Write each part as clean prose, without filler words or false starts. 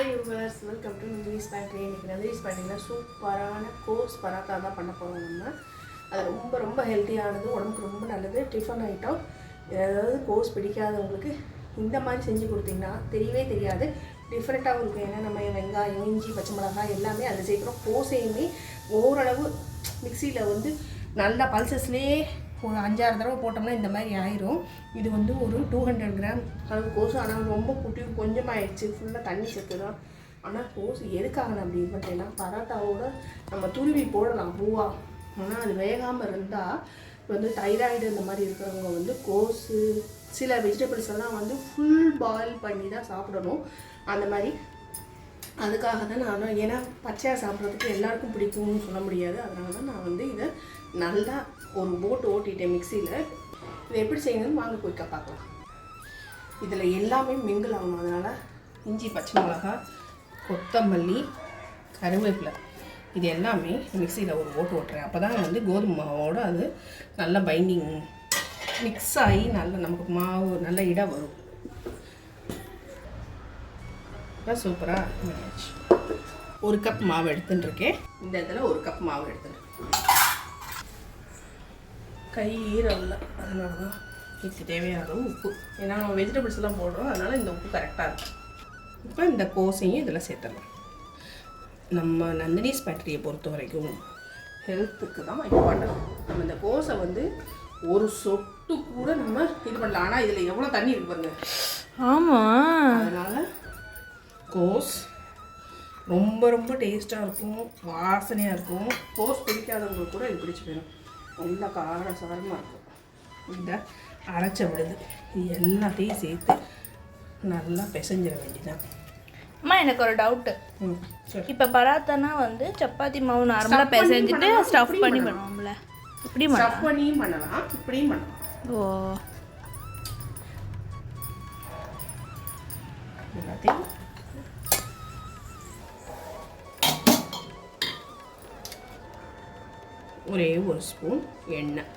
Hi viewers, welcome to Nandini's bakery. இன்றைக்கி நந்தினிஸ் பேக்கரியில் சூப்பரான கோஸ் பராத்தா தான் பண்ண போகிறோம். நம்ம அது ரொம்ப ரொம்ப ஹெல்த்தியானது, உடம்புக்கு ரொம்ப நல்லது. Tiffin item. ஏதாவது கோஸ் பிடிக்காதவங்களுக்கு இந்த மாதிரி செஞ்சு கொடுத்தீங்கன்னா தெரியவே தெரியாது, டிஃப்ரெண்ட்டாகவும் இருக்கும். ஏன்னா நம்ம வெங்காயம், இஞ்சி, பச்சை மிளகாய் எல்லாமே அதில் சேர்க்குறோம். கோஸையுமே ஓரளவு மிக்சியில் வந்து நல்லா பல்சஸ்லேயே ஒரு 5-6 தடவை போட்டோம்னா இந்த மாதிரி ஆயிரும். இது வந்து ஒரு 200 கிராம் அளவு கோஸ். ஆனால் ரொம்ப குட்டி கொஞ்சமாக ஆயிடுச்சு, ஃபுல்லாக தண்ணி சேர்த்து தான். ஆனால் கோஸ் எதுக்காக அப்படின்னு பார்த்தீங்கன்னா பராட்டாவோட நம்ம துருவி போடலாம் பூவா. ஆனால் அது வேகாமல் இருந்தால் வந்து தைராய்டு இந்த மாதிரி இருக்கிறவங்க வந்து கோஸு சில வெஜிடபிள்ஸ் எல்லாம் வந்து ஃபுல் பாயில் பண்ணி தான் சாப்பிடணும். அந்த மாதிரி அதுக்காக தான் நான், ஏன்னா பச்சையாக சாப்பிட்றதுக்கு எல்லாருக்கும் பிடிக்கும்னு சொல்ல முடியாது. அதனால தான் நான் வந்து இதை நல்லா ஒரு போட்டு ஓட்டிட்டேன் மிக்சியில். இதை எப்படி செய்யணும்னு வாங்க குயிக்காக பார்க்கலாம். இதில் எல்லாமே மிங்கிள் ஆகணும். அதனால் இஞ்சி, பச்சை மிளகாய், கொத்தமல்லி, கருவேப்பிலை இது எல்லாமே மிக்சியில் ஒரு போட்டு ஓட்டுறேன். அப்போ தான் வந்து கோதுமை மாவோடு அது நல்லா பைண்டிங் மிக்ஸ் ஆகி நல்ல நமக்கு மாவு நல்ல இடம் வரும். சூப்பராக ஒரு கப் மாவு எடுத்துட்டுருக்கேன். இந்த இடத்துல ஒரு கப் மாவு எடுத்துட்டு கை ஈரல்ல, அதனால தான் இதுக்கு தேவையான உப்பு. ஏன்னா நம்ம வெஜிடபிள்ஸ் எல்லாம் போடுறோம், அதனால் இந்த உப்பு கரெக்டாக இருக்கும். இப்போ இந்த கோஸையும் இதில் சேர்த்துடலாம். நம்ம நந்தினிஸ் பேக்கரியை பொறுத்த வரைக்கும் ஹெல்த்துக்கு தான் இம்பார்ட்டன்ட். நம்ம இந்த கோஸை வந்து ஒரு சொட்டு கூட நம்ம இது பண்ணலாம். ஆனால் இதில் எவ்வளோ தண்ணி இருக்கு பாருங்க. ஆமாம், அதனால் கோஸ் ரொம்ப ரொம்ப டேஸ்ட்டாக இருக்கும், வாசனையாக இருக்கும். கோஸ் பிடிக்காதவங்களுக்கு கூட இது பிடிச்சி போயிடும். நல்லா கார சாரமாக இருக்கும். இந்த அரைச்ச விடுது இது எல்லாத்தையும் சேர்த்து நல்லா பிசைஞ்சிட வேண்டியதான். அம்மா, எனக்கு ஒரு டவுட்டு. இப்போ பராத்தானா வந்து சப்பாத்தி மாவு நார்மலாக பிசைஞ்சிட்டு ஸ்டஃப் பண்ணி பண்ணுவோம்ல, இப்படி ஸ்டஃப் பண்ணியும் பண்ணலாம், இப்படியும் பண்ணலாம். ஓ, எல்லாத்தையும் ஒரே ஒரு ஸ்பூன் எண்ணெய்,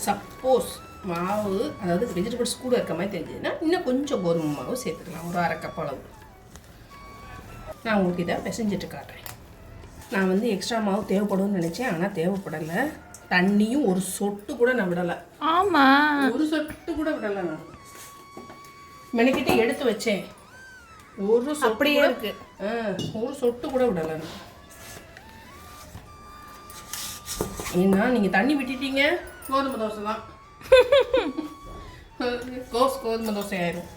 சப்போஸ் மாவு அதாவது வெஜிடபிள்ஸ் கூட இருக்க மாதிரி தெரிஞ்சதுன்னா இன்னும் கொஞ்சம் கோதுமை மாவு சேர்த்துக்கலாம், ஒரு 1/2 கப் அளவு. நான் உங்களுக்கு இதை பிசைஞ்சிட்டு காட்டுறேன். நான் வந்து எக்ஸ்ட்ரா மாவு தேவைப்படும்னு நினச்சேன், ஆனால் தேவைப்படலை. தண்ணியும் ஒரு சொட்டு கூட நான் விடலை. ஆமாம், ஒரு சொட்டு கூட விடலை. நான் மெனக்கிட்ட எடுத்து வச்சேன், ஒரு சொட்டு அப்படியே இருக்கு. ஒரு சொட்டு கூட விடலை. ஏன்னா நீங்கள் தண்ணி விட்டுட்டீங்க, கோதுமை தோசை தான். கோதுமை தோசை ஆயிரும்.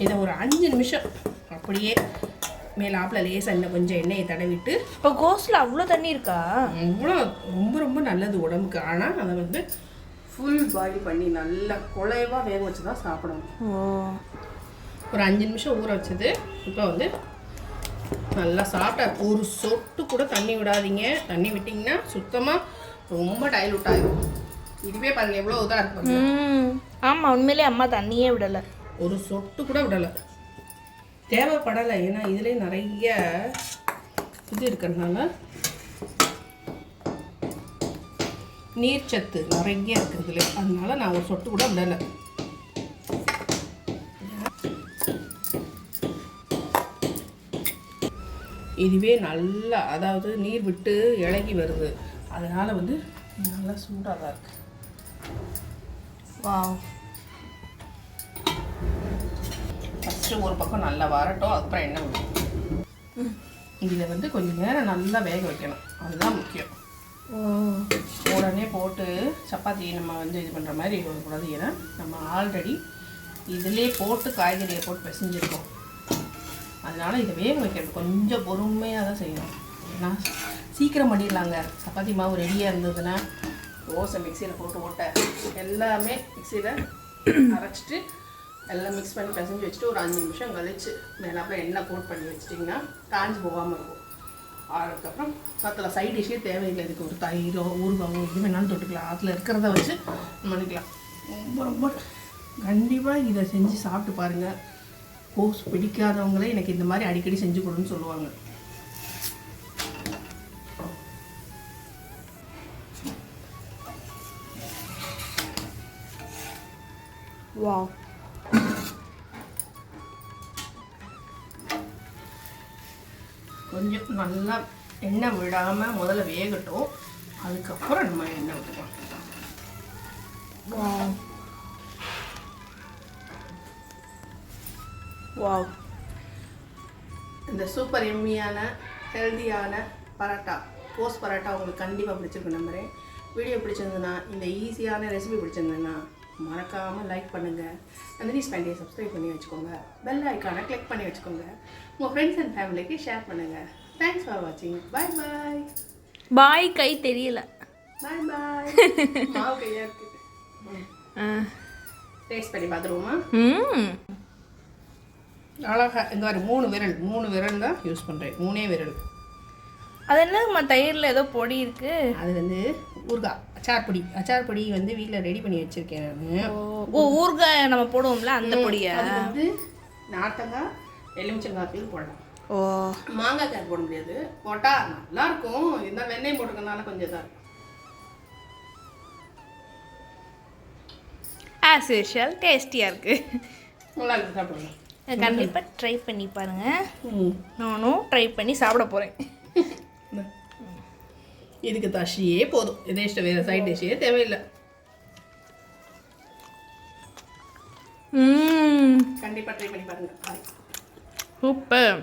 இதை ஒரு 5 நிமிஷம் அப்படியே மேலாப்பில் லேசாக இன்னும் கொஞ்சம் எண்ணெயை தடவிட்டு. இப்போ கோஸில் அவ்வளோ தண்ணி இருக்கா? அவ்வளோ ரொம்ப ரொம்ப நல்லது உடம்புக்கு. ஆனால் அதை வந்து ஃபுல் பாயில் பண்ணி நல்லா குழைவாக வேக வச்சு தான் சாப்பிடணும். ஒரு 5 நிமிஷம் ஊற வச்சது இப்போ வந்து நல்லா சாப்பிட்டா. ஒரு சொட்டு கூட தண்ணி விடாதீங்க. தண்ணி விட்டிங்கன்னா சுத்தமாக ரொம்ப டைலூட் ஆகிடும். இதுவே பாருங்கள் எவ்வளோ இதாக இருக்கு. ஆமாம், உண்மையிலே அம்மா தண்ணியே விடலை, ஒரு சொட்டு கூட விடலை, தேவைப்படலை. ஏன்னா இதுலேயே நிறைய இது இருக்கிறதுனால நீர்ச்சத்து நிறைய இருக்குதுல, அதனால நான் ஒரு சொட்டு கூட விடலை. இதுவே நல்லா அதாவது நீர் விட்டு இளகி வருது, அதனால் வந்து நல்லா சூடாக தான் இருக்குது. வாவ், ஃபஸ்ட்டு ஒரு பக்கம் நல்லா வரட்டும், அதுக்கப்புறம் எண்ணெய் விடும். இதில் வந்து கொஞ்சம் நேரம் நல்லா வேக வைக்கணும், அதுதான் முக்கியம். உடனே போட்டு சப்பாத்தி நம்ம வந்து இது பண்ணுற மாதிரி இருக்கக்கூடாது. ஏன்னா நம்ம ஆல்ரெடி இதிலே போட்டு காய்கறியை போட்டு பிசைஞ்சிருக்கோம். அதனால் இதை வேக வைக்கிறது கொஞ்சம் பொறுமையாக தான் செய்யணும். ஏன்னா சீக்கிரம் பண்ணிடலாங்க. சப்பாத்தி மாவு ரெடியாக இருந்ததுன்னா தோசை மிக்சியில் போட்டு ஓட்ட எல்லாமே மிக்சியில் அரைச்சிட்டு எல்லாம் மிக்ஸ் பண்ணி பிசைஞ்சு வச்சுட்டு ஒரு 5 நிமிஷம் கழிச்சு மேலாப்பில் எண்ணெய் கோட் பண்ணி வச்சிட்டிங்கன்னா காஞ்சி போகாமல் இருக்கும். அதுக்கப்புறம் அதில் சைட் டிஷ்ஷே தேவையில்லை. இதுக்கு ஒரு தயிரோ ஊறுகாவோ இது வேணாலும் தொட்டுக்கலாம். அதில் இருக்கிறத வச்சு பண்ணிக்கலாம். ரொம்ப ரொம்ப கண்டிப்பாக இதை செஞ்சு சாப்பிட்டு பாருங்கள். கோஸ் பிடிக்காதவங்களே எனக்கு இந்த மாதிரி அடிக்கடி செஞ்சு கொடுன்னு சொல்லுவாங்க. வாவ். கொஞ்சம் நல்லா எண்ணெய் விடாமல் முதல்ல வேகட்டும், அதுக்கப்புறம் நம்ம எண்ணெய் விட்டுக்கலாம். வாவ். வாவ். இந்த சூப்பர் எம்மியான ஹெல்தியான பரோட்டா, கோஸ் பரோட்டா உங்களுக்கு கண்டிப்பாக பிடிச்சிருக்கு நம்புகிறேன். வீடியோ பிடிச்சிருந்ததுன்னா, இந்த ஈஸியான ரெசிபி பிடிச்சிருந்ததுன்னா மறக்காமல் லைக் பண்ணுங்கள், நந்தினி ஸ்பைண்டியை சப்ஸ்கிரைப் பண்ணி வச்சுக்கோங்க, பெல் ஐக்கானை கிளிக் பண்ணி வச்சுக்கோங்க, உங்கள் ஃப்ரெண்ட்ஸ் அண்ட் ஃபேமிலிக்கு ஷேர் பண்ணுங்கள். தேங்க்ஸ் ஃபார் வாட்சிங். பாய் பாய். பாய் கை தெரியல. பாய் பாய். மாவு கையாக இருக்குது. டேஸ்ட் பண்ணி பார்த்துருவோமா? அழகா இந்த மாதிரி 3 விரல் தான் யூஸ் பண்ணுறேன். 3 விரல். அது என்னம்மா தயிரில் ஏதோ பொடி இருக்கு? அது வந்து ஊறுகாய் அச்சார் பொடி வந்து வீட்டில் ரெடி பண்ணி வச்சுருக்கேன் நான். ஓ, ஊறுகாய் நம்ம போடுவோம்ல அந்த பொடியா? அது வந்து நாட்டங்காய், எலுமிச்சங்காய் தூள் போடலாம். ஓ, மாங்காய் காய் போட முடியாது. போட்டால் நல்லாயிருக்கும், இருந்தால் வெண்ணெய் போட்டுக்கிறதுனால கொஞ்சம் இதாக இருக்கும். ஆஸ் யூஷுவல் டேஸ்டியாக இருக்குது. நல்லா இருக்குது, சாப்பிடுங்க. கண்டிப்பாக ட்ரை பண்ணி பாருங்கள். நானும் ட்ரை பண்ணி சாப்பிட போகிறேன். இதுக்கு தஷியே போதும், இதே இஷ்டம், வேறு சைட் டிஷ்ஷே தேவையில்லை. கண்டிப்பாக ட்ரை பண்ணி பாருங்கள். சூப்பர்.